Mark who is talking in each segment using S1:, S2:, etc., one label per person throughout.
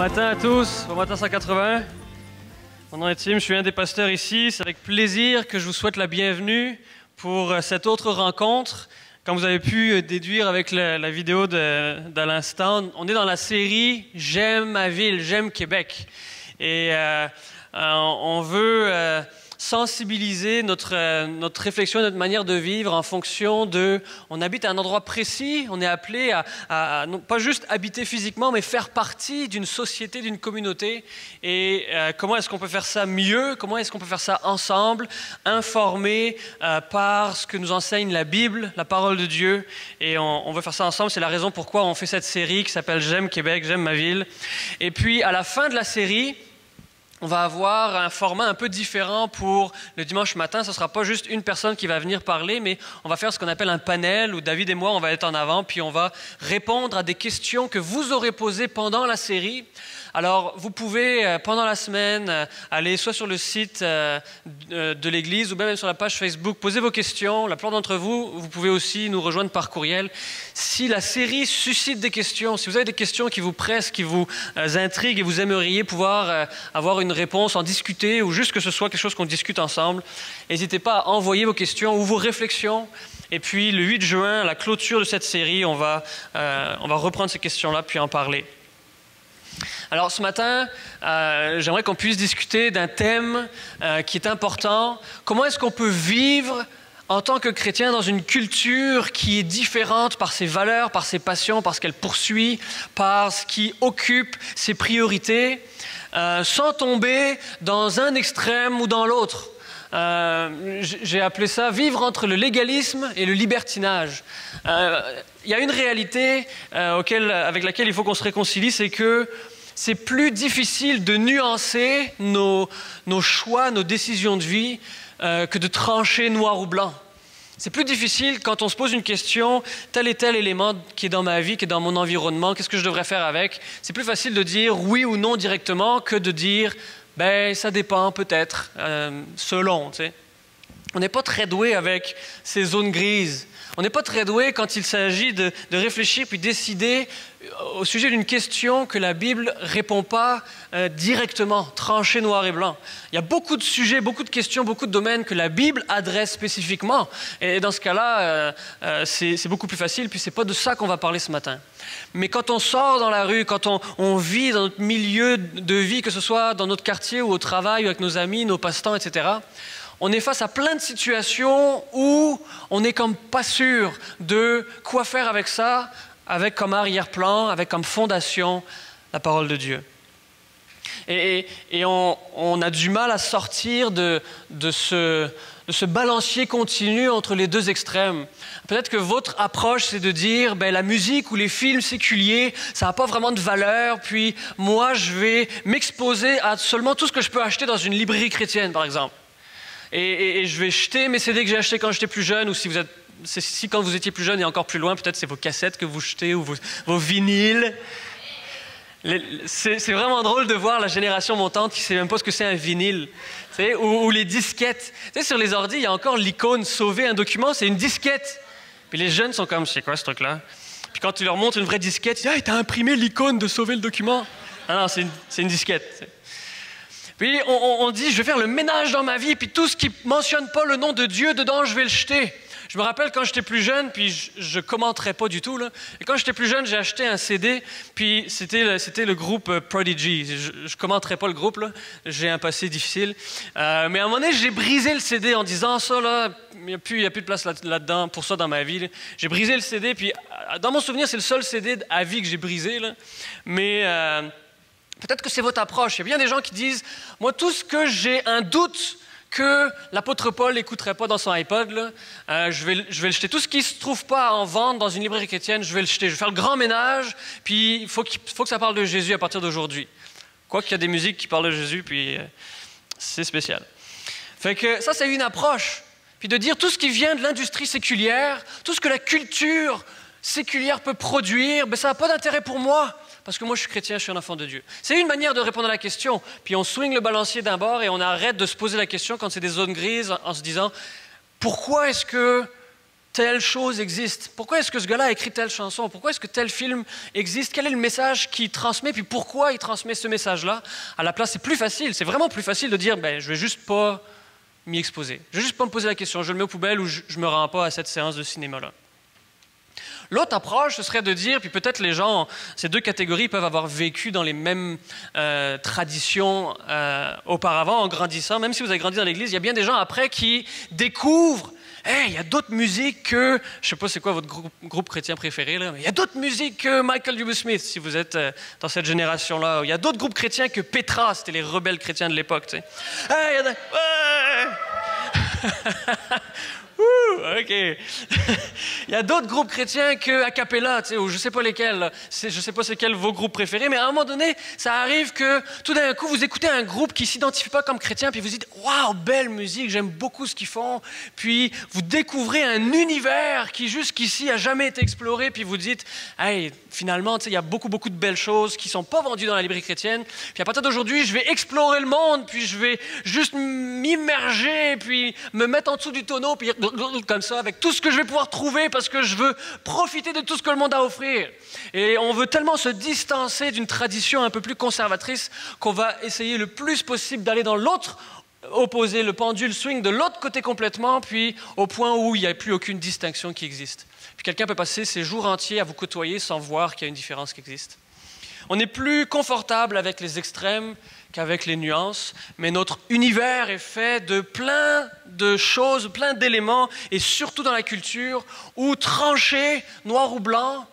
S1: matin à tous, bon matin 180. Mon nom est Tim, je suis un des pasteurs ici. C'est avec plaisir que je vous souhaite la bienvenue pour cette autre rencontre. Comme vous avez pu déduire avec la vidéo de l'instant, on est dans la série « J'aime ma ville, j'aime Québec ». Et on veut sensibiliser notre réflexion, notre manière de vivre en fonction de... On habite à un endroit précis, on est appelé à non pas juste habiter physiquement, mais faire partie d'une société, d'une communauté. Et comment est-ce qu'on peut faire ça mieux? Comment est-ce qu'on peut faire ça ensemble, informés par ce que nous enseigne la Bible, la parole de Dieu. Et on veut faire ça ensemble. C'est la raison pourquoi on fait cette série qui s'appelle « J'aime Québec, j'aime ma ville ». Et puis, à la fin de la série... on va avoir un format un peu différent pour le dimanche matin. Ce ne sera pas juste une personne qui va venir parler, mais on va faire ce qu'on appelle un panel où David et moi, on va être en avant, puis on va répondre à des questions que vous aurez posées pendant la série. Alors, vous pouvez, pendant la semaine, aller soit sur le site de l'Église ou même sur la page Facebook, poser vos questions. La plupart d'entre vous, vous pouvez aussi nous rejoindre par courriel. Si la série suscite des questions, si vous avez des questions qui vous pressent, qui vous intriguent et vous aimeriez pouvoir avoir une réponse, en discuter ou juste que ce soit quelque chose qu'on discute ensemble, n'hésitez pas à envoyer vos questions ou vos réflexions. Et puis, le 8 juin, à la clôture de cette série, on va reprendre ces questions-là puis en parler. Alors ce matin, j'aimerais qu'on puisse discuter d'un thème qui est important. Comment est-ce qu'on peut vivre en tant que chrétien dans une culture qui est différente par ses valeurs, par ses passions, par ce qu'elle poursuit, par ce qui occupe ses priorités, sans tomber dans un extrême ou dans l'autre? J'ai appelé ça « vivre entre le légalisme et le libertinage ». Il y a une réalité avec laquelle il faut qu'on se réconcilie, c'est que c'est plus difficile de nuancer nos choix, nos décisions de vie que de trancher noir ou blanc. C'est plus difficile quand on se pose une question, tel et tel élément qui est dans ma vie, qui est dans mon environnement, qu'est-ce que je devrais faire avec? C'est plus facile de dire oui ou non directement que de dire ben ça dépend peut-être, selon, tu sais. On n'est pas très doué avec ces zones grises. On n'est pas très doué quand il s'agit de réfléchir puis décider au sujet d'une question que la Bible ne répond pas directement, tranchée noir et blanc. Il y a beaucoup de sujets, beaucoup de questions, beaucoup de domaines que la Bible adresse spécifiquement. Et dans ce cas-là, c'est beaucoup plus facile, puis ce n'est pas de ça qu'on va parler ce matin. Mais quand on sort dans la rue, quand on vit dans notre milieu de vie, que ce soit dans notre quartier ou au travail, ou avec nos amis, nos passe-temps, etc., on est face à plein de situations où on n'est comme pas sûr de quoi faire avec ça, avec comme arrière-plan, avec comme fondation la parole de Dieu. Et on a du mal à sortir de ce balancier continu entre les deux extrêmes. Peut-être que votre approche, c'est de dire la musique ou les films séculiers, ça n'a pas vraiment de valeur, puis moi, je vais m'exposer à seulement tout ce que je peux acheter dans une librairie chrétienne, par exemple. Et je vais jeter mes CD que j'ai achetés quand j'étais plus jeune, ou si quand vous étiez plus jeune et encore plus loin, peut-être c'est vos cassettes que vous jetez ou vos vinyles. C'est vraiment drôle de voir la génération montante qui ne sait même pas ce que c'est un vinyle. Ou les disquettes. Sur les ordi, il y a encore l'icône « Sauver un document », c'est une disquette. Puis les jeunes sont comme « C'est quoi ce truc-là » Puis quand tu leur montres une vraie disquette, ils disent « Hey, t'as imprimé l'icône de sauver le document ». Ah non, c'est une disquette. Puis on dit « Je vais faire le ménage dans ma vie, puis tout ce qui ne mentionne pas le nom de Dieu dedans, je vais le jeter ». Je me rappelle quand j'étais plus jeune, puis je commenterais pas du tout, là. Et quand j'étais plus jeune, j'ai acheté un CD, puis c'était le groupe Prodigy. Je commenterais pas le groupe, là. J'ai un passé difficile. Mais à un moment donné, j'ai brisé le CD en disant ça, là, il n'y a plus de place là-dedans pour ça dans ma vie, là. J'ai brisé le CD, puis dans mon souvenir, c'est le seul CD à vie que j'ai brisé, là. Mais peut-être que c'est votre approche. Il y a bien des gens qui disent, moi, tout ce que j'ai un doute que l'apôtre Paul n'écouterait pas dans son iPod, là, je vais le jeter. Tout ce qui ne se trouve pas en vente dans une librairie chrétienne, je vais le jeter. Je vais faire le grand ménage, puis il faut que ça parle de Jésus à partir d'aujourd'hui. Quoiqu'il y a des musiques qui parlent de Jésus, puis c'est spécial. Fait que ça, c'est une approche. Puis de dire tout ce qui vient de l'industrie séculière, tout ce que la culture séculière peut produire, ça n'a pas d'intérêt pour moi. Parce que moi, je suis chrétien, je suis un enfant de Dieu. C'est une manière de répondre à la question. Puis on swing le balancier d'un bord et on arrête de se poser la question quand c'est des zones grises en se disant « Pourquoi est-ce que telle chose existe? Pourquoi est-ce que ce gars-là a écrit telle chanson? Pourquoi est-ce que tel film existe? Quel est le message qu'il transmet? Puis pourquoi il transmet ce message-là? » À la place, c'est plus facile. C'est vraiment plus facile de dire « Je ne vais juste pas m'y exposer. Je ne vais juste pas me poser la question. Je le mets aux poubelles ou je ne me rends pas à cette séance de cinéma-là. » L'autre approche, ce serait de dire, puis peut-être les gens, ces deux catégories peuvent avoir vécu dans les mêmes traditions auparavant, en grandissant. Même si vous avez grandi dans l'Église, il y a bien des gens après qui découvrent, hey, il y a d'autres musiques que, je ne sais pas c'est quoi votre groupe chrétien préféré, là, mais il y a d'autres musiques que Michael W. Smith, si vous êtes dans cette génération-là. Il y a d'autres groupes chrétiens que Petra, c'était les rebelles chrétiens de l'époque. Tu sais. Hey, il y a OK. Il y a d'autres groupes chrétiens que a cappella, tu sais, ou je ne sais pas lesquels. Je ne sais pas c'est quel vos groupes préférés, mais à un moment donné, ça arrive que tout d'un coup, vous écoutez un groupe qui ne s'identifie pas comme chrétien, puis vous dites « Waouh, belle musique, j'aime beaucoup ce qu'ils font. » Puis vous découvrez un univers qui jusqu'ici n'a jamais été exploré, puis vous dites « Hey, finalement, tu sais, il y a beaucoup de belles choses qui ne sont pas vendues dans la librairie chrétienne. Puis à partir d'aujourd'hui, je vais explorer le monde, puis je vais juste m'immerger, puis me mettre en dessous du tonneau, puis comme ça, avec tout ce que je vais pouvoir trouver parce que je veux profiter de tout ce que le monde a à offrir. » Et on veut tellement se distancer d'une tradition un peu plus conservatrice qu'on va essayer le plus possible d'aller dans l'autre opposé, le pendule swing de l'autre côté complètement, puis au point où il n'y a plus aucune distinction qui existe. Puis quelqu'un peut passer ses jours entiers à vous côtoyer sans voir qu'il y a une différence qui existe. On est plus confortable avec les extrêmes qu'avec les nuances, mais notre univers est fait de plein de choses, plein d'éléments, et surtout dans la culture, où trancher, noir ou blanc,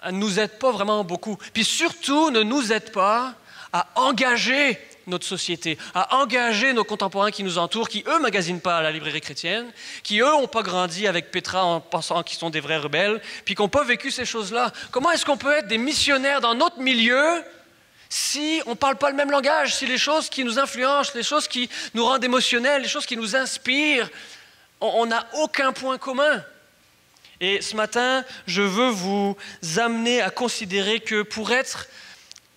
S1: ne nous aide pas vraiment beaucoup. Puis surtout, ne nous aide pas à engager notre société, à engager nos contemporains qui nous entourent, qui, eux, ne magasinent pas à la librairie chrétienne, qui, eux, n'ont pas grandi avec Petra en pensant qu'ils sont des vrais rebelles, puis qui n'ont pas vécu ces choses-là. Comment est-ce qu'on peut être des missionnaires dans notre milieu si on ne parle pas le même langage, si les choses qui nous influencent, les choses qui nous rendent émotionnels, les choses qui nous inspirent, on n'a aucun point commun? Et ce matin, je veux vous amener à considérer que pour être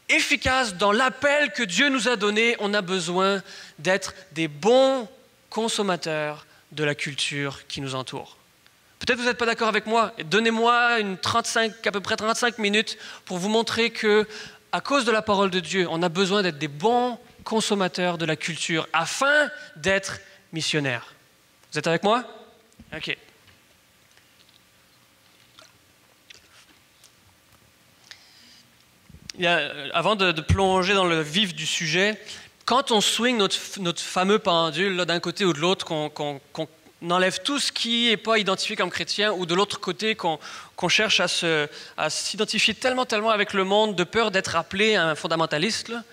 S1: efficace dans l'appel que Dieu nous a donné, on a besoin d'être des bons consommateurs de la culture qui nous entoure. Peut-être vous n'êtes pas d'accord avec moi. Donnez-moi à peu près 35 minutes pour vous montrer que, à cause de la parole de Dieu, on a besoin d'être des bons consommateurs de la culture afin d'être missionnaires. Vous êtes avec moi? OK. Avant de plonger dans le vif du sujet, quand on swing notre fameux pendule d'un côté ou de l'autre, qu'on enlève tout ce qui n'est pas identifié comme chrétien, ou de l'autre côté, qu'on cherche à s'identifier tellement avec le monde de peur d'être appelé un fondamentaliste, là.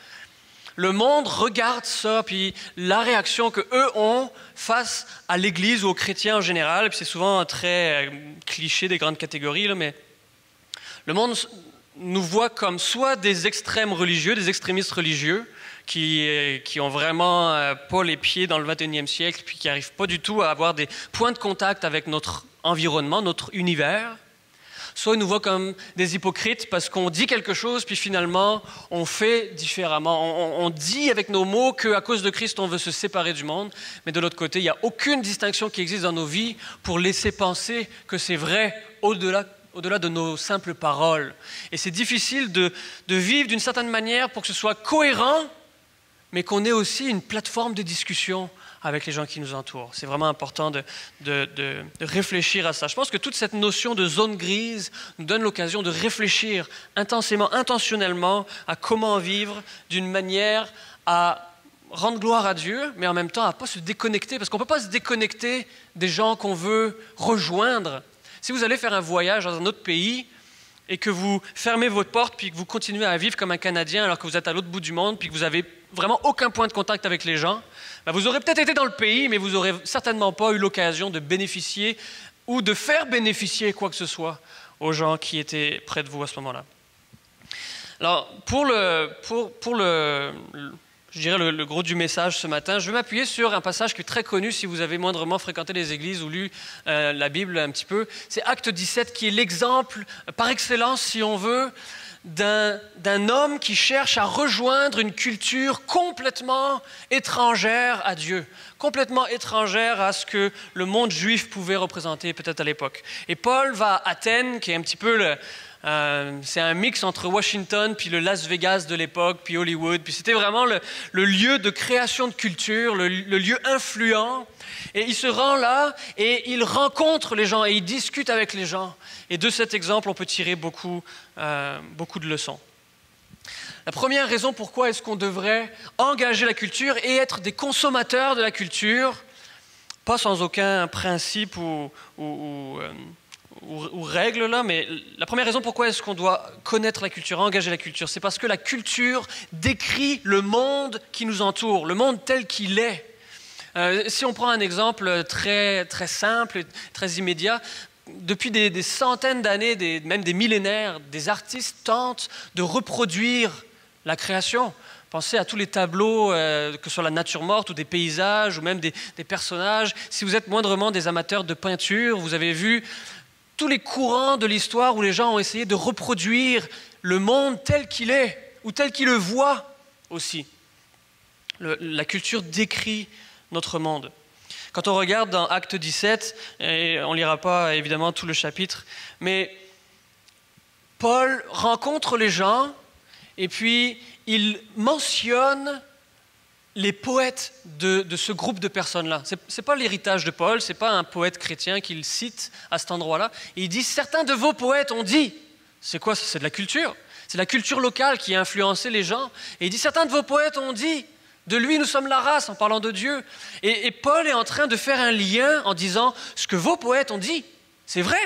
S1: Le monde regarde ça, puis la réaction qu'eux ont face à l'Église ou aux chrétiens en général, puis c'est souvent très cliché des grandes catégories, là, mais le monde nous voit comme soit des extrêmes religieux, des extrémistes religieux, qui ont vraiment pas les pieds dans le 21e siècle, puis qui n'arrivent pas du tout à avoir des points de contact avec notre environnement, notre univers. Soit ils nous voient comme des hypocrites parce qu'on dit quelque chose, puis finalement, on fait différemment. On dit avec nos mots qu'à cause de Christ, on veut se séparer du monde, mais de l'autre côté, il n'y a aucune distinction qui existe dans nos vies pour laisser penser que c'est vrai au-delà de nos simples paroles. Et c'est difficile de vivre d'une certaine manière pour que ce soit cohérent, mais qu'on ait aussi une plateforme de discussion avec les gens qui nous entourent. C'est vraiment important de réfléchir à ça. Je pense que toute cette notion de zone grise nous donne l'occasion de réfléchir intensément, intentionnellement à comment vivre d'une manière à rendre gloire à Dieu, mais en même temps à ne pas se déconnecter, parce qu'on ne peut pas se déconnecter des gens qu'on veut rejoindre. Si vous allez faire un voyage dans un autre pays et que vous fermez votre porte puis que vous continuez à vivre comme un Canadien alors que vous êtes à l'autre bout du monde puis que vous n'avez vraiment aucun point de contact avec les gens, ben vous aurez peut-être été dans le pays, mais vous n'aurez certainement pas eu l'occasion de bénéficier ou de faire bénéficier quoi que ce soit aux gens qui étaient près de vous à ce moment-là. Alors, je dirais le gros du message ce matin, je vais m'appuyer sur un passage qui est très connu si vous avez moindrement fréquenté les églises ou lu la Bible un petit peu. C'est Acte 17 qui est l'exemple par excellence, si on veut, d'un homme qui cherche à rejoindre une culture complètement étrangère à Dieu, complètement étrangère à ce que le monde juif pouvait représenter peut-être à l'époque. Et Paul va à Athènes, qui est un petit peu c'est un mix entre Washington puis le Las Vegas de l'époque, puis Hollywood. Puis c'était vraiment le lieu de création de culture, le lieu influent. Et il se rend là et il rencontre les gens et il discute avec les gens. Et de cet exemple, on peut tirer beaucoup de leçons. La première raison pourquoi est-ce qu'on devrait engager la culture et être des consommateurs de la culture, pas sans aucun principe ou règles là, mais la première raison pourquoi est-ce qu'on doit connaître la culture, engager la culture, c'est parce que la culture décrit le monde qui nous entoure, le monde tel qu'il est. Si on prend un exemple très, très simple, très immédiat, depuis des centaines d'années, même des millénaires, des artistes tentent de reproduire la création. Pensez à tous les tableaux, que ce soit la nature morte ou des paysages ou même des personnages. Si vous êtes moindrement des amateurs de peinture, vous avez vu tous les courants de l'histoire où les gens ont essayé de reproduire le monde tel qu'il est, ou tel qu'ils le voient aussi. La culture décrit notre monde. Quand on regarde dans Acte 17, et on ne lira pas évidemment tout le chapitre, mais Paul rencontre les gens et puis il mentionne les poètes de ce groupe de personnes-là. Ce n'est pas l'héritage de Paul, ce n'est pas un poète chrétien qu'il cite à cet endroit-là. Et il dit, certains de vos poètes ont dit, c'est quoi ça? C'est de la culture. C'est la culture locale qui a influencé les gens. Et il dit, certains de vos poètes ont dit, de lui nous sommes la race, en parlant de Dieu. Et Paul est en train de faire un lien en disant, ce que vos poètes ont dit, c'est vrai.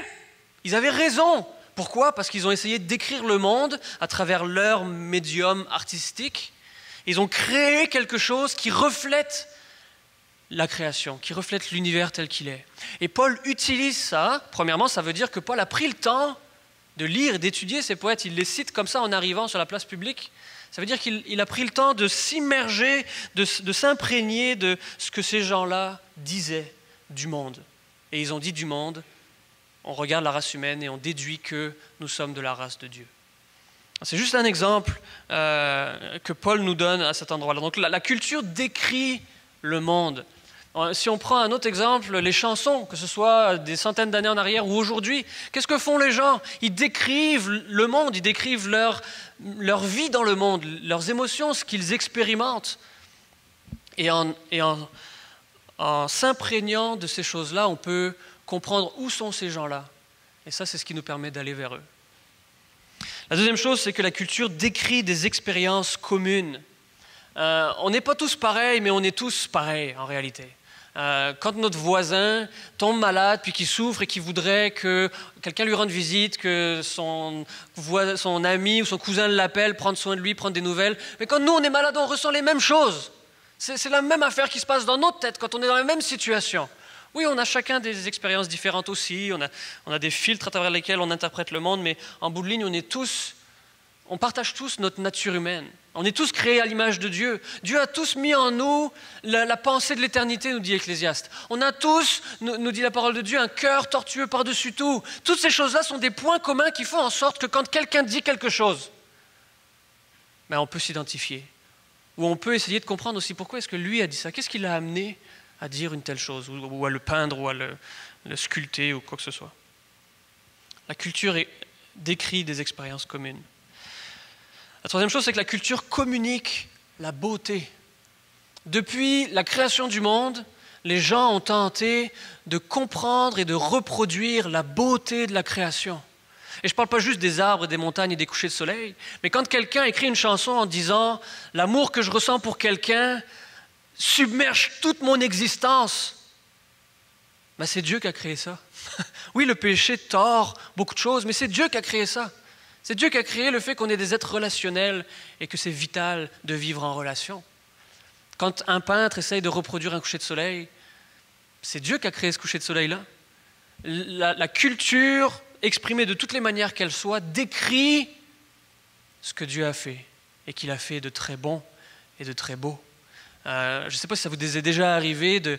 S1: Ils avaient raison. Pourquoi? Parce qu'ils ont essayé de décrire le monde à travers leur médium artistique. Ils ont créé quelque chose qui reflète la création, qui reflète l'univers tel qu'il est. Et Paul utilise ça. Premièrement, ça veut dire que Paul a pris le temps de lire et d'étudier ces poètes. Il les cite comme ça en arrivant sur la place publique. Ça veut dire qu'il a pris le temps de s'immerger, de s'imprégner de ce que ces gens-là disaient du monde. Et ils ont dit du monde, on regarde la race humaine et on déduit que nous sommes de la race de Dieu. C'est juste un exemple que Paul nous donne à cet endroit-là. Donc la culture décrit le monde. Si on prend un autre exemple, les chansons, que ce soit des centaines d'années en arrière ou aujourd'hui, qu'est-ce que font les gens? Ils décrivent le monde, ils décrivent leur vie dans le monde, leurs émotions, ce qu'ils expérimentent. Et en s'imprégnant de ces choses-là, on peut comprendre où sont ces gens-là. Et ça, c'est ce qui nous permet d'aller vers eux. La deuxième chose, c'est que la culture décrit des expériences communes. On n'est pas tous pareils, mais on est tous pareils en réalité. Quand notre voisin tombe malade, puis qu'il souffre et qu'il voudrait que quelqu'un lui rende visite, que son ami ou son cousin l'appelle, prendre soin de lui, prendre des nouvelles. Mais quand nous, on est malade, on ressent les mêmes choses. C'est la même affaire qui se passe dans notre tête quand on est dans la même situation. Oui, on a chacun des expériences différentes aussi, on a des filtres à travers lesquels on interprète le monde, mais en bout de ligne, on partage tous notre nature humaine. On est tous créés à l'image de Dieu. Dieu a tous mis en nous la pensée de l'éternité, nous dit Ecclésiaste. On a tous, nous dit la parole de Dieu, un cœur tortueux par-dessus tout. Toutes ces choses-là sont des points communs qui font en sorte que quand quelqu'un dit quelque chose, ben on peut s'identifier. Ou on peut essayer de comprendre aussi pourquoi est-ce que lui a dit ça. Qu'est-ce qui l'a amené à dire une telle chose, ou à le peindre, ou à le sculpter, ou quoi que ce soit. La culture décrit des expériences communes. La troisième chose, c'est que la culture communique la beauté. Depuis la création du monde, les gens ont tenté de comprendre et de reproduire la beauté de la création. Et je ne parle pas juste des arbres, des montagnes et des couchers de soleil, mais quand quelqu'un écrit une chanson en disant « L'amour que je ressens pour quelqu'un submerge toute mon existence », ben c'est Dieu qui a créé ça. Oui, le péché tord beaucoup de choses, mais c'est Dieu qui a créé ça. C'est Dieu qui a créé le fait qu'on est des êtres relationnels et que c'est vital de vivre en relation. Quand un peintre essaye de reproduire un coucher de soleil, c'est Dieu qui a créé ce coucher de soleil-là. La culture, exprimée de toutes les manières qu'elle soit, décrit ce que Dieu a fait et qu'il a fait de très bon et de très beau. Je ne sais pas si ça vous est déjà arrivé de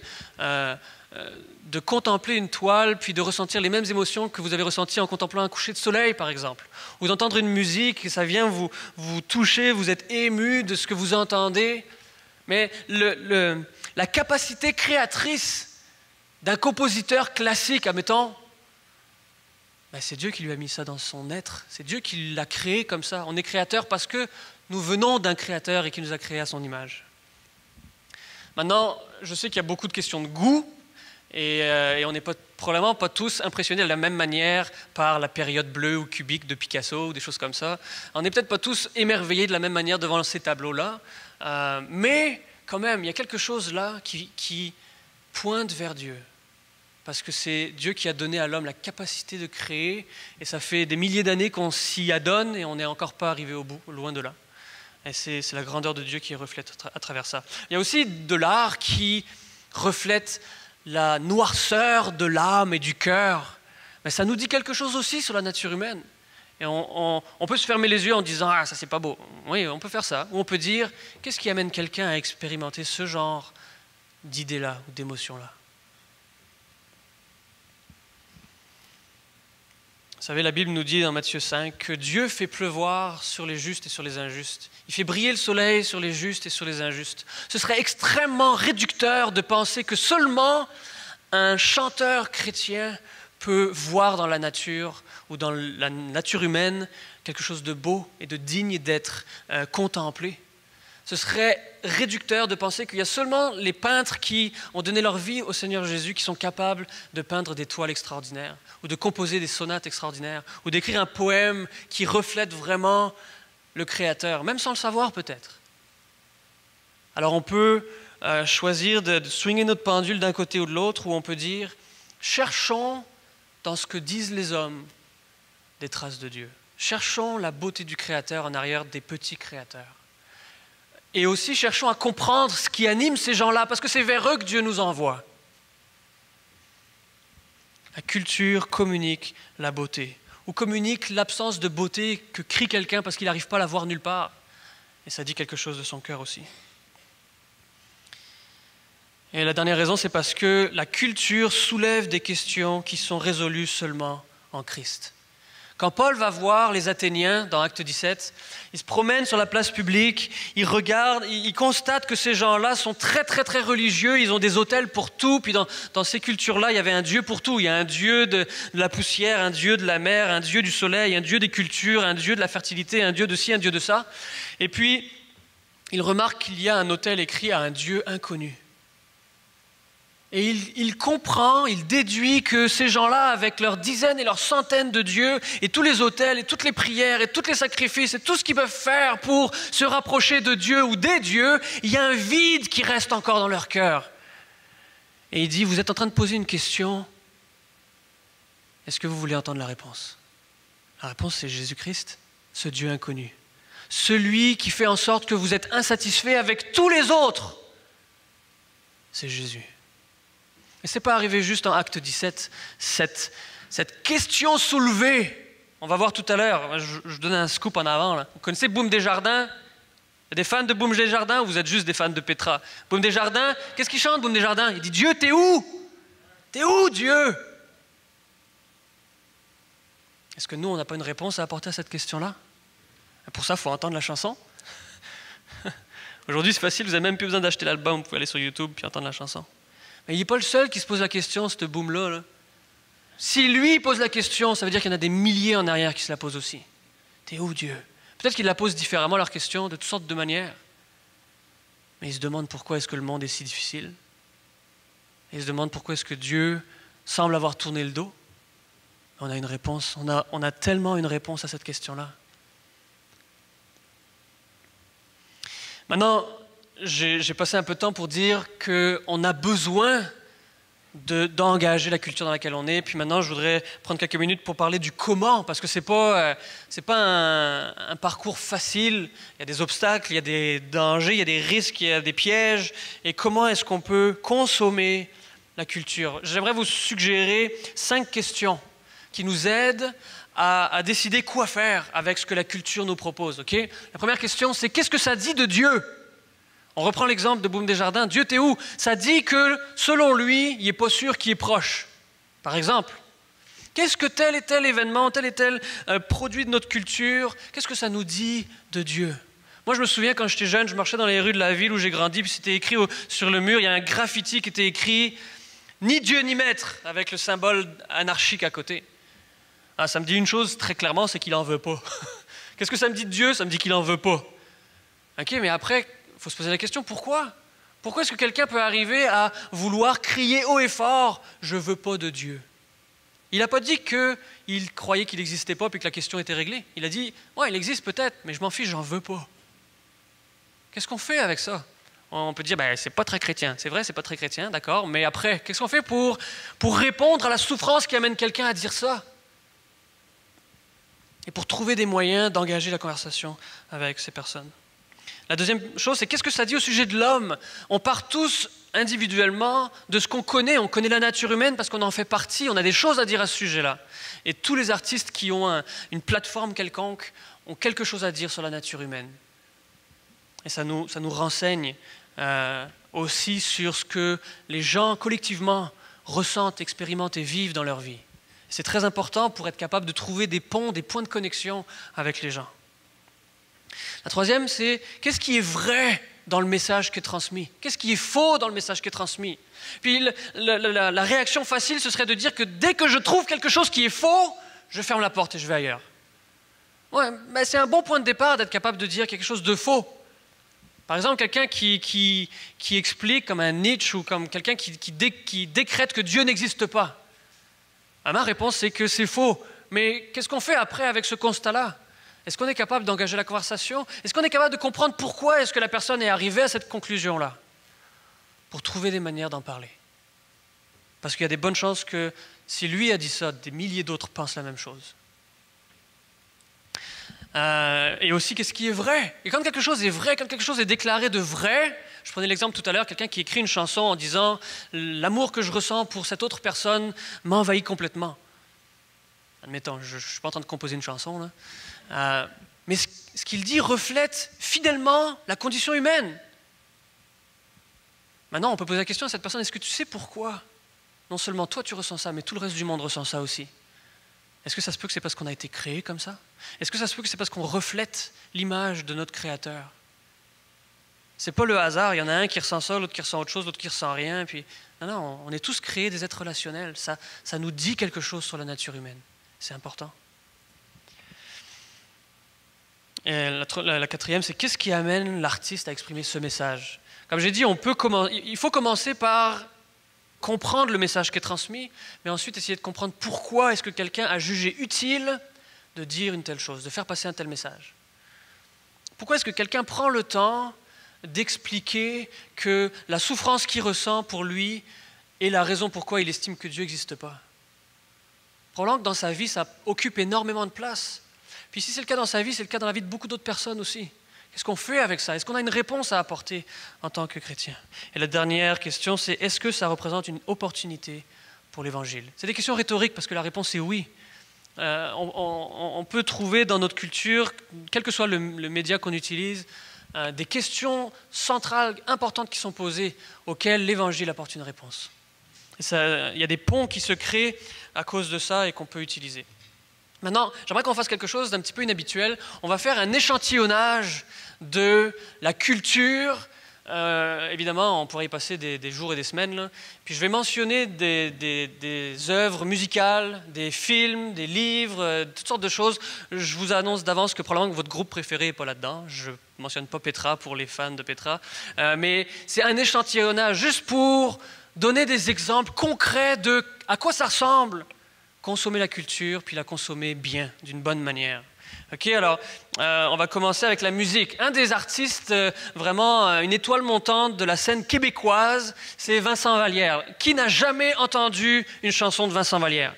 S1: contempler une toile puis de ressentir les mêmes émotions que vous avez ressenties en contemplant un coucher de soleil, par exemple. Ou d'entendre une musique et ça vient vous toucher, vous êtes ému de ce que vous entendez. Mais la capacité créatrice d'un compositeur classique, admettons, ben c'est Dieu qui lui a mis ça dans son être. C'est Dieu qui l'a créé comme ça. On est créateur parce que nous venons d'un créateur et qui nous a créés à son image. Maintenant, je sais qu'il y a beaucoup de questions de goût et on n'est probablement pas tous impressionnés de la même manière par la période bleue ou cubique de Picasso ou des choses comme ça. On n'est peut-être pas tous émerveillés de la même manière devant ces tableaux-là, mais quand même, il y a quelque chose là qui pointe vers Dieu. Parce que c'est Dieu qui a donné à l'homme la capacité de créer et ça fait des milliers d'années qu'on s'y adonne et on n'est encore pas arrivé au bout, loin de là. Et c'est la grandeur de Dieu qui reflète à travers ça. Il y a aussi de l'art qui reflète la noirceur de l'âme et du cœur. Mais ça nous dit quelque chose aussi sur la nature humaine. Et on peut se fermer les yeux en disant « Ah, ça c'est pas beau ». Oui, on peut faire ça. Ou on peut dire « Qu'est-ce qui amène quelqu'un à expérimenter ce genre d'idées-là ou d'émotions-là » Vous savez, la Bible nous dit dans Matthieu 5 que Dieu fait pleuvoir sur les justes et sur les injustes. Il fait briller le soleil sur les justes et sur les injustes. Ce serait extrêmement réducteur de penser que seulement un chanteur chrétien peut voir dans la nature ou dans la nature humaine quelque chose de beau et de digne d'être contemplé. Ce serait réducteur de penser qu'il y a seulement les peintres qui ont donné leur vie au Seigneur Jésus qui sont capables de peindre des toiles extraordinaires ou de composer des sonates extraordinaires ou d'écrire un poème qui reflète vraiment le Créateur, même sans le savoir peut-être. Alors on peut choisir de swinger notre pendule d'un côté ou de l'autre ou on peut dire « Cherchons dans ce que disent les hommes des traces de Dieu. Cherchons la beauté du Créateur en arrière des petits créateurs. » Et aussi, cherchons à comprendre ce qui anime ces gens-là, parce que c'est vers eux que Dieu nous envoie. La culture communique la beauté, ou communique l'absence de beauté que crie quelqu'un parce qu'il n'arrive pas à la voir nulle part. Et ça dit quelque chose de son cœur aussi. Et la dernière raison, c'est parce que la culture soulève des questions qui sont résolues seulement en Christ. Quand Paul va voir les Athéniens dans Acte 17, il se promène sur la place publique, il regarde, il constate que ces gens-là sont très très très religieux, ils ont des autels pour tout, puis dans ces cultures-là, il y avait un dieu pour tout. Il y a un dieu de la poussière, un dieu de la mer, un dieu du soleil, un dieu des cultures, un dieu de la fertilité, un dieu de ci, un dieu de ça. Et puis, il remarque qu'il y a un autel écrit à un dieu inconnu. Et il comprend, il déduit que ces gens-là, avec leurs dizaines et leurs centaines de dieux, et tous les autels, et toutes les prières, et tous les sacrifices, et tout ce qu'ils peuvent faire pour se rapprocher de Dieu ou des dieux, il y a un vide qui reste encore dans leur cœur. Et il dit, vous êtes en train de poser une question, est-ce que vous voulez entendre la réponse? La réponse, c'est Jésus-Christ, ce Dieu inconnu. Celui qui fait en sorte que vous êtes insatisfait avec tous les autres. C'est Jésus. Et ce n'est pas arrivé juste en Acte 17, cette question soulevée. On va voir tout à l'heure, je donne un scoop en avant. Là. Vous connaissez Boum Desjardins? Il y a des fans de Boum Desjardins ou vous êtes juste des fans de Petra? Boum Desjardins, qu'est-ce qu'il chante Boum Desjardins? Il dit, Dieu, t'es où? T'es où, Dieu? Est-ce que nous, on n'a pas une réponse à apporter à cette question-là? Pour ça, il faut entendre la chanson. Aujourd'hui, c'est facile, vous n'avez même plus besoin d'acheter l'album, vous pouvez aller sur YouTube puis entendre la chanson. Mais il n'est pas le seul qui se pose la question, ce boom-là. Là. Si lui pose la question, ça veut dire qu'il y en a des milliers en arrière qui se la posent aussi. T'es où, Dieu? Peut-être qu'ils la posent différemment, leur question, de toutes sortes de manières. Mais ils se demandent pourquoi est-ce que le monde est si difficile. Ils se demandent pourquoi est-ce que Dieu semble avoir tourné le dos. On a une réponse, on a tellement une réponse à cette question-là. Maintenant, j'ai passé un peu de temps pour dire qu'on a besoin d'engager la culture dans laquelle on est. Puis maintenant, je voudrais prendre quelques minutes pour parler du comment, parce que c'est pas un parcours facile. Il y a des obstacles, il y a des dangers, il y a des risques, il y a des pièges. Et comment est-ce qu'on peut consommer la culture? J'aimerais vous suggérer 5 questions qui nous aident à décider quoi faire avec ce que la culture nous propose. Okay? La première question, c'est qu'est-ce que ça dit de Dieu? On reprend l'exemple de Boum Desjardins. Dieu, t'es où? Ça dit que, selon lui, il n'est pas sûr qu'il est proche. Par exemple, qu'est-ce que tel et tel événement, tel et tel produit de notre culture, qu'est-ce que ça nous dit de Dieu? Moi, je me souviens, quand j'étais jeune, je marchais dans les rues de la ville où j'ai grandi, puis c'était écrit sur le mur, il y a un graffiti qui était écrit « Ni Dieu ni maître » avec le symbole anarchique à côté. Ah, ça me dit une chose très clairement, c'est qu'il n'en veut pas. Qu'est-ce que ça me dit de Dieu? Ça me dit qu'il n'en veut pas. Ok, mais après, il faut se poser la question, pourquoi? Pourquoi est-ce que quelqu'un peut arriver à vouloir crier haut et fort « Je ne veux pas de Dieu » ? Il n'a pas dit qu'il croyait qu'il n'existait pas et que la question était réglée. Il a dit « Ouais, il existe peut-être, mais je m'en fiche, j'en veux pas. » Qu'est-ce qu'on fait avec ça? On peut dire ben, « C'est pas très chrétien. » C'est vrai, c'est pas très chrétien, d'accord, mais après, qu'est-ce qu'on fait pour répondre à la souffrance qui amène quelqu'un à dire ça? Et pour trouver des moyens d'engager la conversation avec ces personnes. La deuxième chose, c'est qu'est-ce que ça dit au sujet de l'homme? On part tous individuellement de ce qu'on connaît. On connaît la nature humaine parce qu'on en fait partie. On a des choses à dire à ce sujet-là. Et tous les artistes qui ont une plateforme quelconque ont quelque chose à dire sur la nature humaine. Et ça nous renseigne aussi sur ce que les gens collectivement ressentent, expérimentent et vivent dans leur vie. C'est très important pour être capable de trouver des ponts, des points de connexion avec les gens. La troisième, c'est qu'est-ce qui est vrai dans le message qui est transmis? Qu'est-ce qui est faux dans le message qui est transmis? Puis la réaction facile, ce serait de dire que dès que je trouve quelque chose qui est faux, je ferme la porte et je vais ailleurs. Ouais, mais c'est un bon point de départ d'être capable de dire quelque chose de faux. Par exemple, quelqu'un qui explique comme un Nietzsche ou comme quelqu'un qui décrète que Dieu n'existe pas. Ma réponse, c'est que c'est faux. Mais qu'est-ce qu'on fait après avec ce constat-là? Est-ce qu'on est capable d'engager la conversation? Est-ce qu'on est capable de comprendre pourquoi est-ce que la personne est arrivée à cette conclusion-là? Pour trouver des manières d'en parler. Parce qu'il y a des bonnes chances que si lui a dit ça, des milliers d'autres pensent la même chose. Et aussi, qu'est-ce qui est vrai? Et quand quelque chose est vrai, quand quelque chose est déclaré de vrai, je prenais l'exemple tout à l'heure, quelqu'un qui écrit une chanson en disant « L'amour que je ressens pour cette autre personne m'envahit complètement ». Admettons, je ne suis pas en train de composer une chanson, là. Mais ce qu'il dit reflète fidèlement la condition humaine. Maintenant, on peut poser la question à cette personne, est-ce que tu sais pourquoi? Non seulement toi tu ressens ça, mais tout le reste du monde ressent ça aussi. Est-ce que ça se peut que c'est parce qu'on a été créé comme ça? Est-ce que ça se peut que c'est parce qu'on reflète l'image de notre Créateur? C'est pas le hasard, il y en a un qui ressent ça, l'autre qui ressent autre chose, l'autre qui ressent rien. Puis... Non, on est tous créés des êtres relationnels. Ça nous dit quelque chose sur la nature humaine. C'est important. Et la quatrième, c'est qu'est-ce qui amène l'artiste à exprimer ce message? Comme j'ai dit, il faut commencer par comprendre le message qui est transmis, mais ensuite essayer de comprendre pourquoi est-ce que quelqu'un a jugé utile de dire une telle chose, de faire passer un tel message. Pourquoi est-ce que quelqu'un prend le temps d'expliquer que la souffrance qu'il ressent pour lui et la raison pourquoi il estime que Dieu n'existe pas. Probablement que dans sa vie, ça occupe énormément de place. Puis si c'est le cas dans sa vie, c'est le cas dans la vie de beaucoup d'autres personnes aussi. Qu'est-ce qu'on fait avec ça? Est-ce qu'on a une réponse à apporter en tant que chrétien? Et la dernière question, c'est est-ce que ça représente une opportunité pour l'Évangile? C'est des questions rhétoriques parce que la réponse est oui. On peut trouver dans notre culture, quel que soit le média qu'on utilise, des questions centrales, importantes qui sont posées, auxquelles l'Évangile apporte une réponse. Il y a des ponts qui se créent à cause de ça et qu'on peut utiliser. Maintenant, j'aimerais qu'on fasse quelque chose d'un petit peu inhabituel. On va faire un échantillonnage de la culture. Évidemment, on pourrait y passer des jours et des semaines. Là. Puis je vais mentionner des œuvres musicales, des films, des livres, toutes sortes de choses. Je vous annonce d'avance que probablement que votre groupe préféré n'est pas là-dedans. Je ne mentionne pas Petra pour les fans de Petra. Mais c'est un échantillonnage juste pour donner des exemples concrets de à quoi ça ressemble consommer la culture, puis la consommer bien, d'une bonne manière. OK, alors, on va commencer avec la musique. Un des artistes, vraiment une étoile montante de la scène québécoise, c'est Vincent Vallière. Qui n'a jamais entendu une chanson de Vincent Vallière?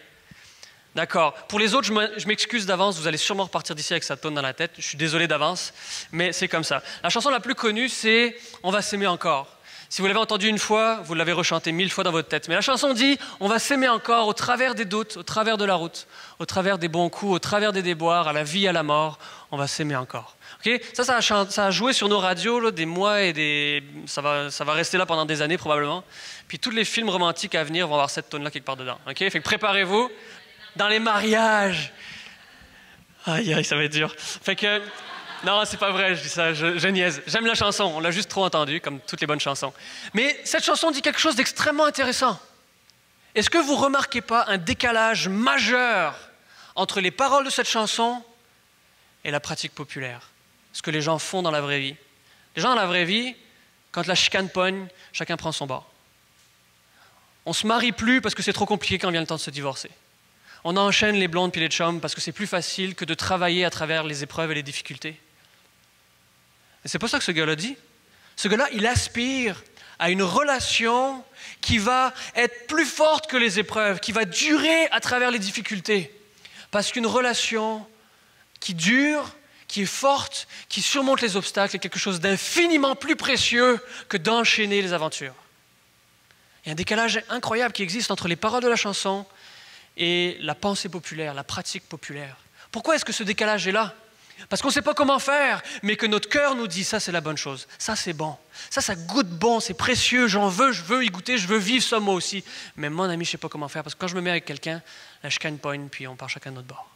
S1: D'accord. Pour les autres, je m'excuse d'avance, vous allez sûrement repartir d'ici avec sa tonne dans la tête. Je suis désolé d'avance, mais c'est comme ça. La chanson la plus connue, c'est « On va s'aimer encore ». Si vous l'avez entendu une fois, vous l'avez rechanté 1000 fois dans votre tête. Mais la chanson dit « On va s'aimer encore au travers des doutes, au travers de la route, au travers des bons coups, au travers des déboires, à la vie, à la mort, on va s'aimer encore. » Okay? Ça a joué sur nos radios là, des mois et des... Ça va rester là pendant des années probablement. Puis tous les films romantiques à venir vont avoir cette tonne-là quelque part dedans. Okay? Fait que préparez-vous. Dans les mariages. Aïe, aïe, ça va être dur. Fait que... Non, c'est pas vrai, je dis ça, je niaise. J'aime la chanson, on l'a juste trop entendue, comme toutes les bonnes chansons. Mais cette chanson dit quelque chose d'extrêmement intéressant. Est-ce que vous ne remarquez pas un décalage majeur entre les paroles de cette chanson et la pratique populaire? Ce que les gens font dans la vraie vie. Les gens dans la vraie vie, quand la chicane pogne, chacun prend son bord. On ne se marie plus parce que c'est trop compliqué quand vient le temps de se divorcer. On enchaîne les blondes puis les chums parce que c'est plus facile que de travailler à travers les épreuves et les difficultés. Et c'est pas ça que ce gars-là dit. Ce gars-là, il aspire à une relation qui va être plus forte que les épreuves, qui va durer à travers les difficultés. Parce qu'une relation qui dure, qui est forte, qui surmonte les obstacles est quelque chose d'infiniment plus précieux que d'enchaîner les aventures. Il y a un décalage incroyable qui existe entre les paroles de la chanson et la pensée populaire, la pratique populaire. Pourquoi est-ce que ce décalage est là? Parce qu'on ne sait pas comment faire, mais que notre cœur nous dit ça c'est la bonne chose, ça c'est bon, ça goûte bon, c'est précieux, j'en veux, je veux y goûter, je veux vivre ça moi aussi. Mais mon ami, je ne sais pas comment faire, parce que quand je me mets avec quelqu'un, la chicane pogne, puis on part chacun de notre bord.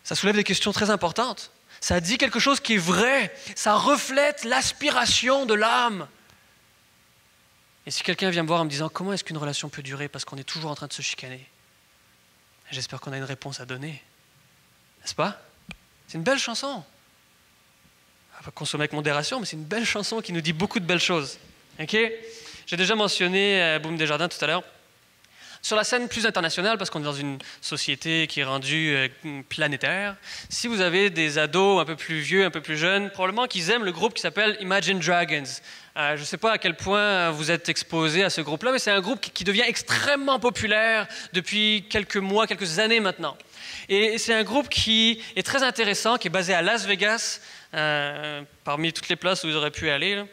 S1: Ça soulève des questions très importantes. Ça dit quelque chose qui est vrai, ça reflète l'aspiration de l'âme. Et si quelqu'un vient me voir en me disant « Comment est-ce qu'une relation peut durer parce qu'on est toujours en train de se chicaner ?» J'espère qu'on a une réponse à donner. N'est-ce pas? C'est une belle chanson. On va consommer avec modération, mais c'est une belle chanson qui nous dit beaucoup de belles choses. Okay? J'ai déjà mentionné Boom Desjardins tout à l'heure. Sur la scène plus internationale, parce qu'on est dans une société qui est rendue planétaire, si vous avez des ados un peu plus vieux, un peu plus jeunes, probablement qu'ils aiment le groupe qui s'appelle Imagine Dragons. Je ne sais pas à quel point vous êtes exposés à ce groupe-là, mais c'est un groupe qui devient extrêmement populaire depuis quelques mois, quelques années maintenant. Et c'est un groupe qui est très intéressant, qui est basé à Las Vegas, parmi toutes les places où ils auraient pu aller. Là.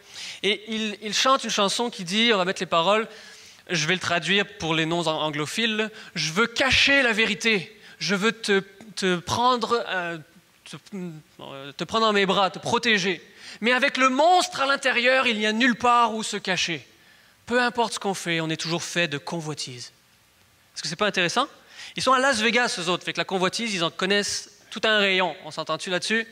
S1: Et il chante une chanson qui dit, on va mettre les paroles, je vais le traduire pour les non-anglophiles, « Je veux cacher la vérité, je veux te prendre dans mes bras, te protéger. Mais avec le monstre à l'intérieur, il n'y a nulle part où se cacher. Peu importe ce qu'on fait, on est toujours fait de convoitise. » Est-ce que c'est pas intéressant? Ils sont à Las Vegas, eux autres, fait que la convoitise, ils en connaissent tout un rayon. On s'entend-tu là-dessus?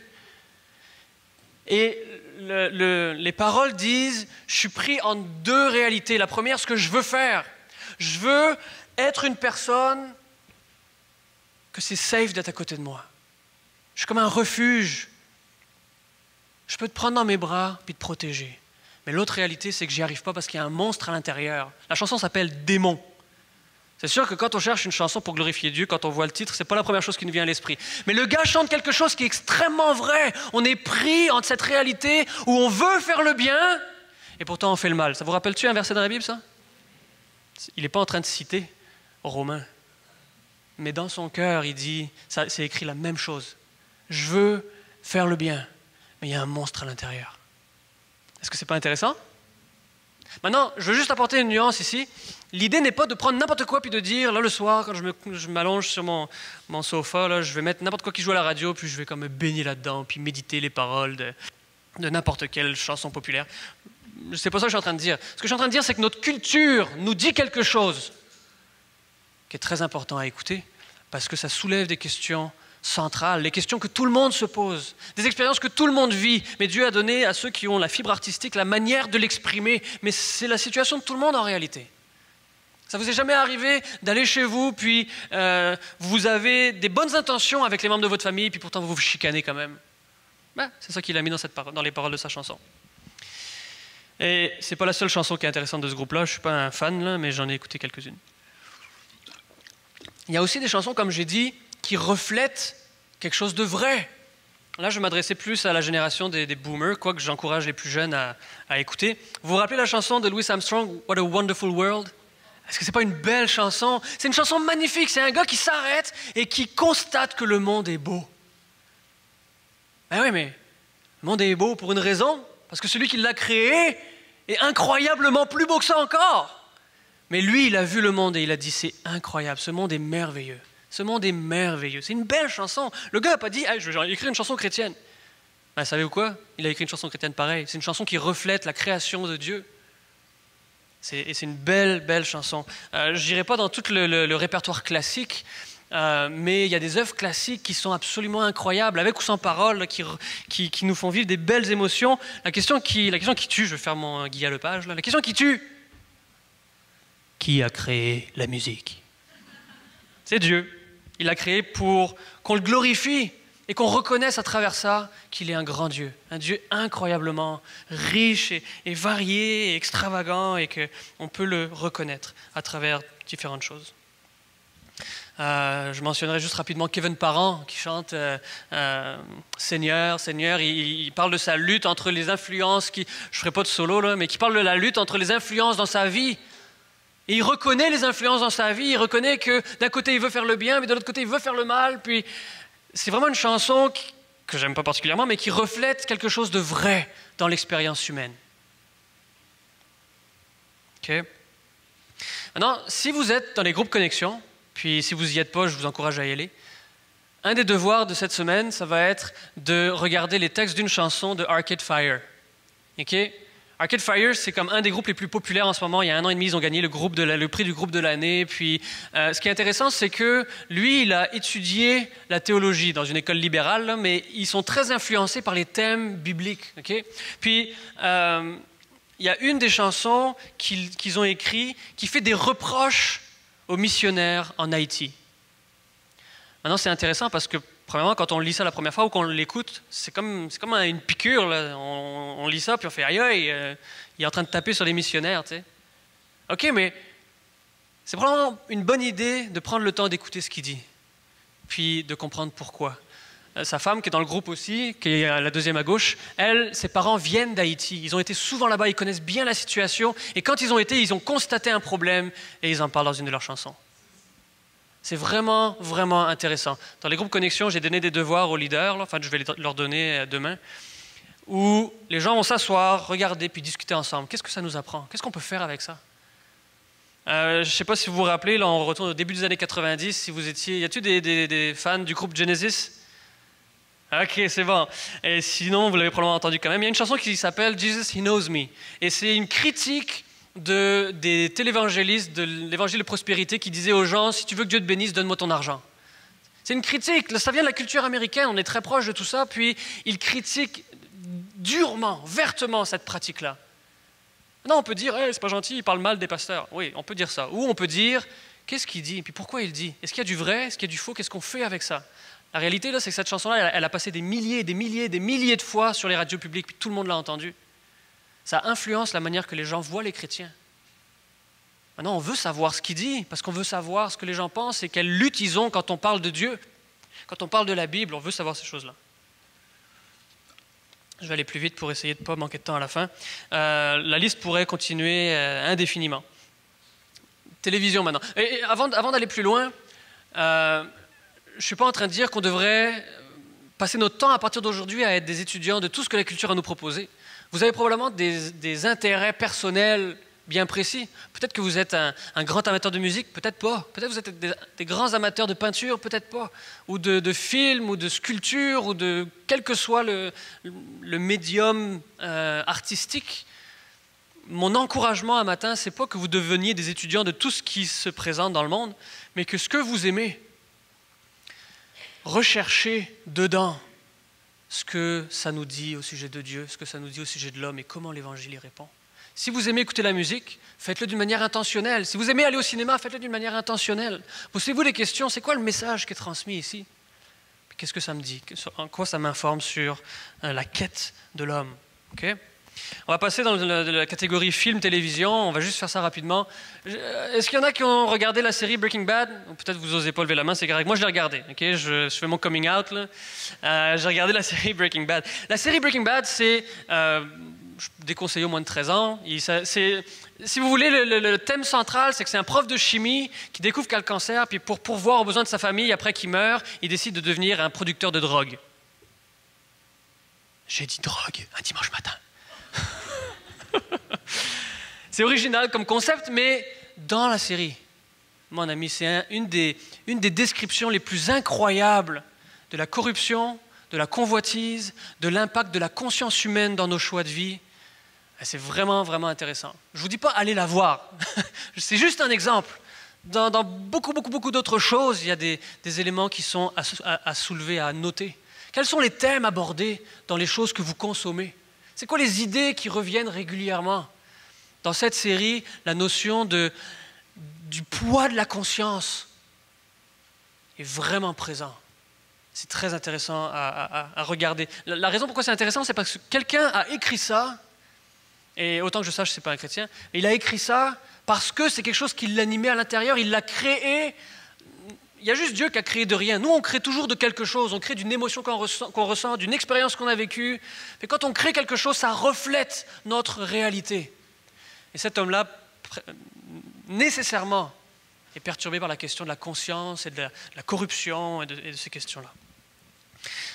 S1: Et les paroles disent, je suis pris en deux réalités. La première, ce que je veux faire. Je veux être une personne que c'est safe d'être à côté de moi. Je suis comme un refuge. Je peux te prendre dans mes bras puis te protéger. Mais l'autre réalité, c'est que j'y arrive pas parce qu'il y a un monstre à l'intérieur. La chanson s'appelle « Démon ». C'est sûr que quand on cherche une chanson pour glorifier Dieu, quand on voit le titre, c'est pas la première chose qui nous vient à l'esprit. Mais le gars chante quelque chose qui est extrêmement vrai. On est pris entre cette réalité où on veut faire le bien, et pourtant on fait le mal. Ça vous rappelle-tu un verset dans la Bible, ça? Il n'est pas en train de citer Romains. Mais dans son cœur, il dit, c'est écrit la même chose. Je veux faire le bien, mais il y a un monstre à l'intérieur. Est-ce que ce n'est pas intéressant? Maintenant, je veux juste apporter une nuance ici. L'idée n'est pas de prendre n'importe quoi puis de dire, là le soir, quand je m'allonge sur mon sofa, là, je vais mettre n'importe quoi qui joue à la radio, puis je vais comme me baigner là-dedans, puis méditer les paroles de n'importe quelle chanson populaire. C'est pas ça que je suis en train de dire. Ce que je suis en train de dire, c'est que notre culture nous dit quelque chose qui est très important à écouter, parce que ça soulève des questions centrales, les questions que tout le monde se pose, des expériences que tout le monde vit, mais Dieu a donné à ceux qui ont la fibre artistique la manière de l'exprimer, mais c'est la situation de tout le monde en réalité. Ça vous est jamais arrivé d'aller chez vous, puis vous avez des bonnes intentions avec les membres de votre famille, puis pourtant vous vous chicanez quand même? C'est ça qu'il a mis dans les paroles de sa chanson. Et c'est pas la seule chanson qui est intéressante de ce groupe-là, je suis pas un fan, là, mais j'en ai écouté quelques-unes. Il y a aussi des chansons, comme j'ai dit, qui reflètent quelque chose de vrai. Là, je m'adressais plus à la génération des boomers, quoique j'encourage les plus jeunes à écouter. Vous vous rappelez la chanson de Louis Armstrong, What a Wonderful World? Est-ce que c'est pas une belle chanson? C'est une chanson magnifique, c'est un gars qui s'arrête et qui constate que le monde est beau. Ben oui, mais le monde est beau pour une raison, parce que celui qui l'a créé est incroyablement plus beau que ça encore. Mais lui, il a vu le monde et il a dit, c'est incroyable, ce monde est merveilleux. Ce monde est merveilleux. C'est une belle chanson. Le gars n'a pas dit, hey, je vais écrire une chanson chrétienne. Ben, savez-vous quoi? Il a écrit une chanson chrétienne pareille. C'est une chanson qui reflète la création de Dieu. Et c'est une belle, belle chanson. Je n'irai pas dans tout le répertoire classique, mais il y a des œuvres classiques qui sont absolument incroyables, avec ou sans paroles, qui nous font vivre des belles émotions. La question qui tue, je vais faire mon Guy Lepage, là. La question qui tue, qui a créé la musique? C'est Dieu. Il l'a créé pour qu'on le glorifie et qu'on reconnaisse à travers ça qu'il est un grand Dieu, un Dieu incroyablement riche et varié et extravagant et qu'on peut le reconnaître à travers différentes choses. Je mentionnerai juste rapidement Kevin Parent qui chante Seigneur, Seigneur. Il parle de sa lutte entre les influences, je ne ferai pas de solo, là, mais qui parle de la lutte entre les influences dans sa vie. Et il reconnaît les influences dans sa vie, il reconnaît que d'un côté il veut faire le bien, mais de l'autre côté il veut faire le mal. Puis c'est vraiment une chanson que j'aime pas particulièrement, mais qui reflète quelque chose de vrai dans l'expérience humaine. OK? Maintenant, si vous êtes dans les groupes Connexion, puis si vous n'y êtes pas, je vous encourage à y aller, un des devoirs de cette semaine, ça va être de regarder les textes d'une chanson de Arcade Fire. OK? Arcade Fire, c'est comme un des groupes les plus populaires en ce moment. Il y a 1 an et demi, ils ont gagné le prix du groupe de l'année. Puis, ce qui est intéressant, c'est que lui, il a étudié la théologie dans une école libérale, là, mais ils sont très influencés par les thèmes bibliques. Okay? Puis, il y a une des chansons qu'ils ont écrites qui fait des reproches aux missionnaires en Haïti. Maintenant, c'est intéressant parce que premièrement, quand on lit ça la première fois ou qu'on l'écoute, c'est comme une piqûre. Là. On lit ça, puis on fait « aïe, aïe, il est en train de taper sur les missionnaires. » tu sais. OK, mais c'est probablement une bonne idée de prendre le temps d'écouter ce qu'il dit, puis de comprendre pourquoi. Sa femme, qui est dans le groupe aussi, qui est la deuxième à gauche, ses parents viennent d'Haïti. Ils ont été souvent là-bas, ils connaissent bien la situation, et quand ils ont été, ils ont constaté un problème, et ils en parlent dans une de leurs chansons. C'est vraiment, vraiment intéressant. Dans les groupes Connexion, j'ai donné des devoirs aux leaders, là, enfin je vais leur donner demain, où les gens vont s'asseoir, regarder, puis discuter ensemble. Qu'est-ce que ça nous apprend? Qu'est-ce qu'on peut faire avec ça? Je ne sais pas si vous vous rappelez, là on retourne au début des années 90, si vous étiez... Y a-t-il des fans du groupe Genesis? Ok, c'est bon. Et sinon, vous l'avez probablement entendu quand même. Il y a une chanson qui s'appelle « Jesus, He Knows Me ». Et c'est une critique des télévangélistes de l'évangile de prospérité qui disaient aux gens « Si tu veux que Dieu te bénisse, donne-moi ton argent ». C'est une critique. Ça vient de la culture américaine. On est très proche de tout ça. Puis, ils critiquent durement, vertement cette pratique-là. Non, on peut dire hey, « c'est pas gentil, il parle mal des pasteurs ». Oui, on peut dire ça. Ou on peut dire « qu'est-ce qu'il dit ?» Et puis pourquoi il dit? Est-ce qu'il y a du vrai? Est-ce qu'il y a du faux? Qu'est-ce qu'on fait avec ça? La réalité, là, c'est que cette chanson-là, elle a passé des milliers, des milliers, des milliers de fois sur les radios publiques, puis tout le monde l'a entendue. Ça influence la manière que les gens voient les chrétiens. Maintenant, on veut savoir ce qu'il dit, parce qu'on veut savoir ce que les gens pensent et quelle lutte ils ont quand on parle de Dieu. Quand on parle de la Bible, on veut savoir ces choses-là. Je vais aller plus vite pour essayer de ne pas manquer de temps à la fin. La liste pourrait continuer indéfiniment. Télévision maintenant. Et avant d'aller plus loin, je ne suis pas en train de dire qu'on devrait passer notre temps à partir d'aujourd'hui à être des étudiants de tout ce que la culture a nous proposer. Vous avez probablement des intérêts personnels bien précis. Peut-être que vous êtes un grand amateur de musique, peut-être pas. Peut-être que vous êtes des grands amateurs de peinture, peut-être pas. Ou de films, ou de sculpture, ou de quel que soit le médium artistique. Mon encouragement un matin, c'est pas que vous deveniez des étudiants de tout ce qui se présente dans le monde, mais que ce que vous aimez, recherchez dedans ce que ça nous dit au sujet de Dieu, ce que ça nous dit au sujet de l'homme et comment l'Évangile y répond. Si vous aimez écouter la musique, faites-le d'une manière intentionnelle. Si vous aimez aller au cinéma, faites-le d'une manière intentionnelle. Posez-vous des questions, c'est quoi le message qui est transmis ici? Qu'est-ce que ça me dit? En quoi ça m'informe sur la quête de l'homme? Okay? On va passer dans la catégorie film-télévision, on va juste faire ça rapidement. Est-ce qu'il y en a qui ont regardé la série Breaking Bad? Peut-être vous n'osez pas lever la main, c'est correct. Moi, je l'ai regardé. Okay? Je fais mon coming out. J'ai regardé la série Breaking Bad. La série Breaking Bad, c'est... je déconseille au moins de 13 ans. Si vous voulez, le thème central, c'est que c'est un prof de chimie qui découvre qu'il a le cancer, puis pour pourvoir aux besoins de sa famille, après qu'il meurt, il décide de devenir un producteur de drogue. J'ai dit drogue un dimanche matin. C'est original comme concept, mais dans la série, mon ami, c'est une des descriptions les plus incroyables de la corruption, de la convoitise, de l'impact de la conscience humaine dans nos choix de vie. C'est vraiment, vraiment intéressant. Je ne vous dis pas allez la voir, c'est juste un exemple. Dans beaucoup d'autres choses, il y a des éléments qui sont à soulever, à noter. Quels sont les thèmes abordés dans les choses que vous consommez? C'est quoi les idées qui reviennent régulièrement? Dans cette série, la notion du poids de la conscience est vraiment présent. C'est très intéressant à regarder. La raison pourquoi c'est intéressant, c'est parce que quelqu'un a écrit ça, et autant que je sache, ce n'est pas un chrétien, mais il a écrit ça parce que c'est quelque chose qui l'animait à l'intérieur, il l'a créé. Il y a juste Dieu qui a créé de rien. Nous, on crée toujours de quelque chose. On crée d'une émotion qu'on ressent, d'une expérience qu'on a vécue. Mais quand on crée quelque chose, ça reflète notre réalité. Et cet homme-là, nécessairement, est perturbé par la question de la conscience et de la corruption et de ces questions-là.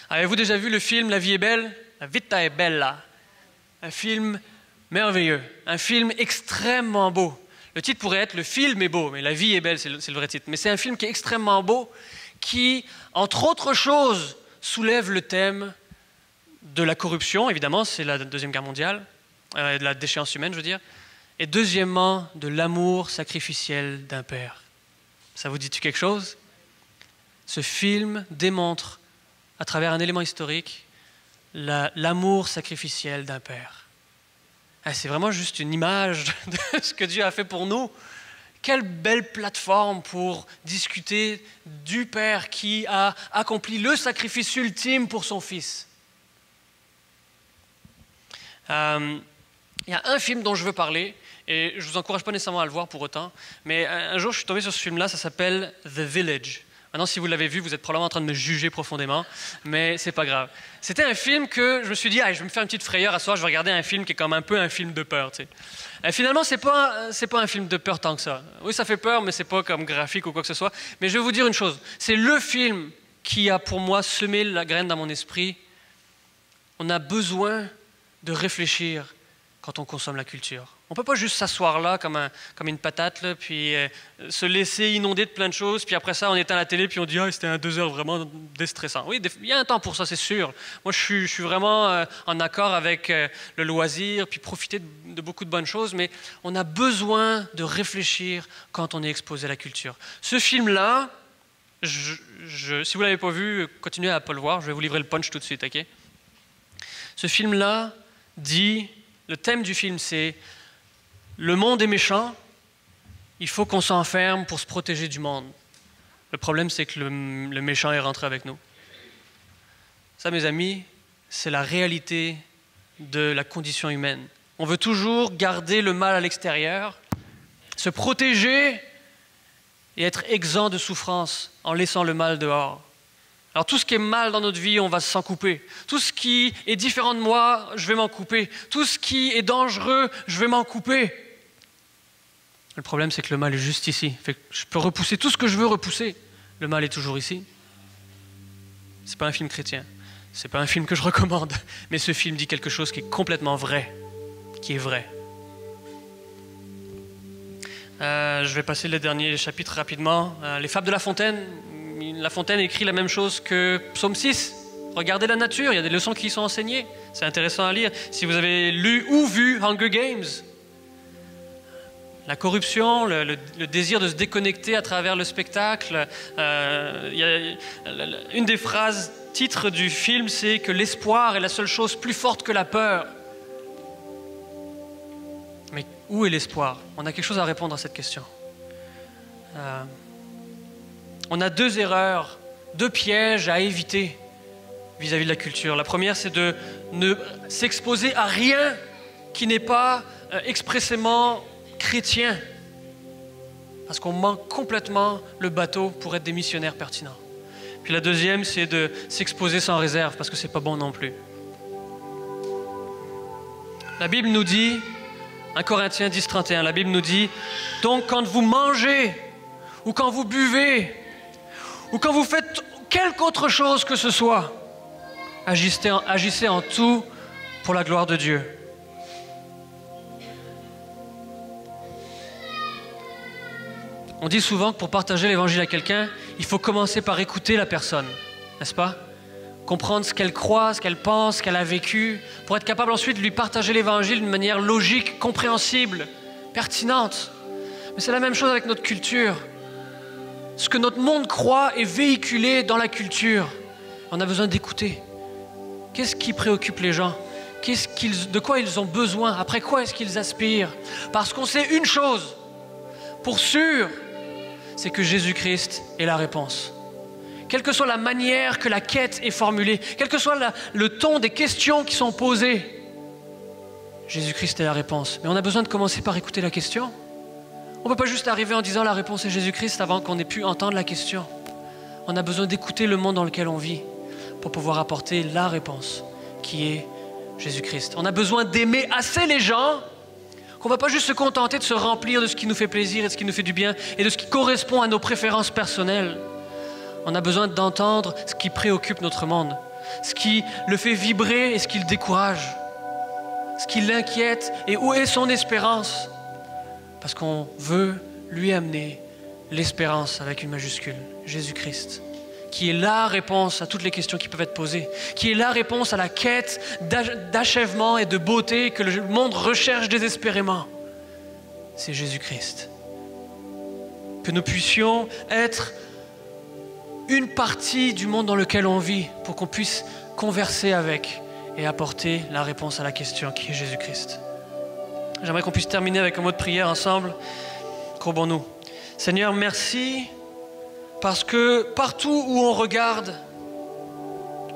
S1: Avez-vous déjà vu le film La vie est belle? La vita è bella. Un film merveilleux. Un film extrêmement beau. Le titre pourrait être « Le film est beau », mais « La vie est belle », c'est le vrai titre. Mais c'est un film qui est extrêmement beau, qui, entre autres choses, soulève le thème de la corruption, évidemment, c'est la Deuxième Guerre mondiale, de la déchéance humaine, je veux dire, et deuxièmement, de l'amour sacrificiel d'un père. Ça vous dit-tu quelque chose? Ce film démontre, à travers un élément historique, l'amour sacrificiel d'un père. C'est vraiment juste une image de ce que Dieu a fait pour nous. Quelle belle plateforme pour discuter du Père qui a accompli le sacrifice ultime pour son Fils. Il y a un film dont je veux parler, et je ne vous encourage pas nécessairement à le voir pour autant, mais un jour je suis tombé sur ce film-là, ça s'appelle The Village. Maintenant, si vous l'avez vu, vous êtes probablement en train de me juger profondément, mais c'est pas grave. C'était un film que je me suis dit, je vais me faire une petite frayeur à soir, je vais regarder un film qui est comme un peu un film de peur. Tu sais. Et finalement, c'est pas un film de peur tant que ça. Oui, ça fait peur, mais c'est pas comme graphique ou quoi que ce soit. Mais je vais vous dire une chose, c'est le film qui a pour moi semé la graine dans mon esprit. On a besoin de réfléchir quand on consomme la culture. On ne peut pas juste s'asseoir là comme une patate, là, puis se laisser inonder de plein de choses, puis après ça, on éteint la télé, puis on dit « Ah, c'était 2 heures vraiment déstressant ». Oui, il y a un temps pour ça, c'est sûr. Moi, je suis vraiment en accord avec le loisir, puis profiter de beaucoup de bonnes choses, mais on a besoin de réfléchir quand on est exposé à la culture. Ce film-là, si vous ne l'avez pas vu, continuez à ne pas le voir, je vais vous livrer le punch tout de suite, ok? Ce film-là dit, le thème du film, c'est le monde est méchant, il faut qu'on s'enferme pour se protéger du monde. Le problème, c'est que le méchant est rentré avec nous. Ça, mes amis, c'est la réalité de la condition humaine. On veut toujours garder le mal à l'extérieur, se protéger et être exempt de souffrance en laissant le mal dehors. Alors tout ce qui est mal dans notre vie, on va s'en couper. Tout ce qui est différent de moi, je vais m'en couper. Tout ce qui est dangereux, je vais m'en couper. Le problème, c'est que le mal est juste ici. Fait que je peux repousser tout ce que je veux repousser. Le mal est toujours ici. C'est pas un film chrétien. C'est pas un film que je recommande. Mais ce film dit quelque chose qui est complètement vrai. Qui est vrai. Je vais passer les derniers chapitres rapidement. Les Fables de La Fontaine. La Fontaine écrit la même chose que Psaume 6. Regardez la nature, il y a des leçons qui y sont enseignées. C'est intéressant à lire. Si vous avez lu ou vu Hunger Games, la corruption, le désir de se déconnecter à travers le spectacle. Une des phrases titre du film, c'est que l'espoir est la seule chose plus forte que la peur. Mais où est l'espoir? On a quelque chose à répondre à cette question. On a deux erreurs, deux pièges à éviter vis-à-vis de la culture. La première, c'est de ne s'exposer à rien qui n'est pas expressément chrétien. Parce qu'on manque complètement le bateau pour être des missionnaires pertinents. Puis la deuxième, c'est de s'exposer sans réserve, parce que c'est pas bon non plus. La Bible nous dit, 1 Corinthiens 10, 31, la Bible nous dit, donc quand vous mangez, ou quand vous buvez, ou quand vous faites quelque autre chose que ce soit, agissez en tout pour la gloire de Dieu. On dit souvent que pour partager l'évangile à quelqu'un, il faut commencer par écouter la personne, n'est-ce pas? Comprendre ce qu'elle croit, ce qu'elle pense, ce qu'elle a vécu, pour être capable ensuite de lui partager l'évangile d'une manière logique, compréhensible, pertinente. Mais c'est la même chose avec notre culture. Ce que notre monde croit est véhiculé dans la culture. On a besoin d'écouter. Qu'est-ce qui préoccupe les gens? De quoi ils ont besoin? Après quoi est-ce qu'ils aspirent? Parce qu'on sait une chose, pour sûr, c'est que Jésus-Christ est la réponse. Quelle que soit la manière que la quête est formulée, quel que soit le ton des questions qui sont posées, Jésus-Christ est la réponse. Mais on a besoin de commencer par écouter la question. On ne peut pas juste arriver en disant la réponse est Jésus-Christ avant qu'on ait pu entendre la question. On a besoin d'écouter le monde dans lequel on vit pour pouvoir apporter la réponse qui est Jésus-Christ. On a besoin d'aimer assez les gens qu'on ne va pas juste se contenter de se remplir de ce qui nous fait plaisir et de ce qui nous fait du bien et de ce qui correspond à nos préférences personnelles. On a besoin d'entendre ce qui préoccupe notre monde, ce qui le fait vibrer et ce qui le décourage, ce qui l'inquiète et où est son espérance. Parce qu'on veut lui amener l'espérance avec une majuscule, Jésus-Christ, qui est la réponse à toutes les questions qui peuvent être posées, qui est la réponse à la quête d'achèvement et de beauté que le monde recherche désespérément. C'est Jésus-Christ. Que nous puissions être une partie du monde dans lequel on vit pour qu'on puisse converser avec et apporter la réponse à la question qui est Jésus-Christ. J'aimerais qu'on puisse terminer avec un mot de prière ensemble. Courbons-nous. Seigneur, merci parce que partout où on regarde,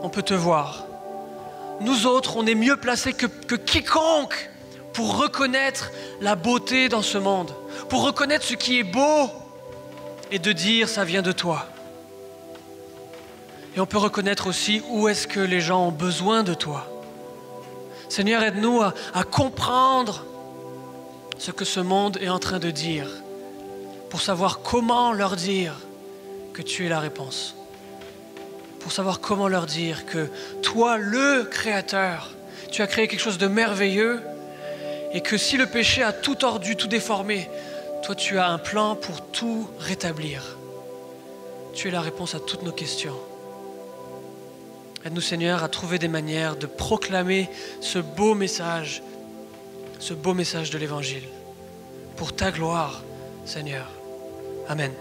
S1: on peut te voir. Nous autres, on est mieux placés que quiconque pour reconnaître la beauté dans ce monde, pour reconnaître ce qui est beau et de dire ça vient de toi. Et on peut reconnaître aussi où est-ce que les gens ont besoin de toi. Seigneur, aide-nous à comprendre ce que ce monde est en train de dire, pour savoir comment leur dire que tu es la réponse, pour savoir comment leur dire que toi, le Créateur, tu as créé quelque chose de merveilleux et que si le péché a tout tordu, tout déformé, toi, tu as un plan pour tout rétablir. Tu es la réponse à toutes nos questions. Aide-nous, Seigneur, à trouver des manières de proclamer ce beau message de l'Évangile, pour ta gloire, Seigneur. Amen.